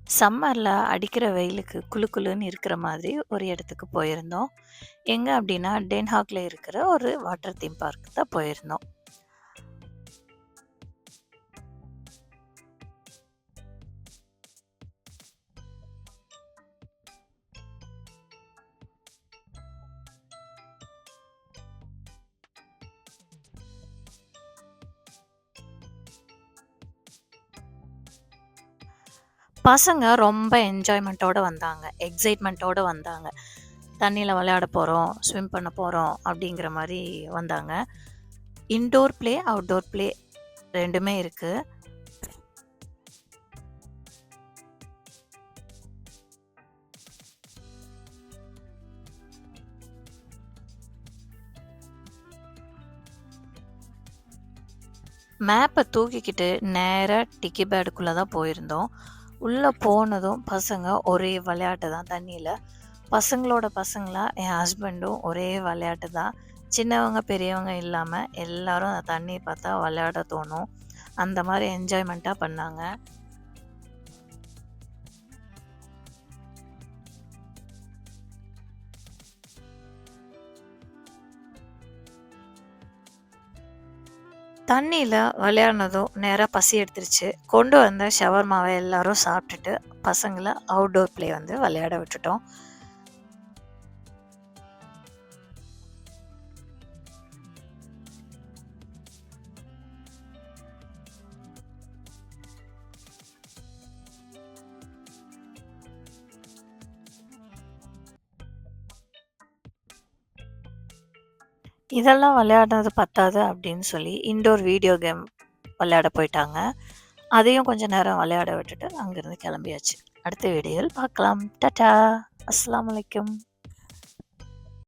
சம்மர்ல அடிக்கிற வெயிலுக்கு குளு குளுன்னு இருக்கிற மாதிரி ஒரு இடத்துக்கு போயிருந்தோம். எங்க அப்டின்னா, டென்ஹாக்ல இருக்கிற ஒரு வாட்டர் தீம் பார்க் தான் போயிருந்தோம். பசங்க ரொம்ப என்ஜாய்மெண்ட்டோட வந்தாங்க. எக்ஸைட்மெண்ட்டோட வந்தாங்க. தண்ணீல விளையாட போறோம், ஸ்விம் பண்ண போறோம் அப்டிங்கிற மாரி வந்தாங்க. இன்டோர் ப்ளே, அவுட்டோர் ப்ளே 2மே இருக்கு. மேப்ப தூக்கிக்கிட்டு நேரா டிக்கி பேடுக்குள்ள தான் போயிருந்தோம். உள்ள போனதும் பசங்க ஒரே விளையாட்டு தான் தண்ணீல. பசங்களோட பசங்களா என் ஹஸ்பண்டும் ஒரே விளையாட்டு தான். சின்னவங்க, பெரியவங்க இல்லாம எல்லாரும் அந்த தண்ணி பார்த்தா விளையாட தோணும். அந்த மாரி என்ஜாய்மெண்ட்டா பண்ணாங்க. தண்ணீல விளையாடுனதும் நேரா பசி எடுத்துருச்சு. கொண்டு வந்த ஷவர்மாவ எல்லாரும் சாப்பிட்டுட்டு, பசங்கள அவுட்டோர் ப்ளே வந்து விளையாட விட்டுட்டோம். இதெல்லாம் விளையாடுனது பத்தாது அப்படின்னு சொல்லி, இன்டோர் வீடியோ கேம் விளையாட போயிட்டாங்க. அதையும் கொஞ்ச நேரம் விளையாட விட்டுட்டு அங்கேருந்து கிளம்பியாச்சு. அடுத்த வீடியோவில் பார்க்கலாம். டாட்டா! அஸ்ஸலாமு அலைக்கும்.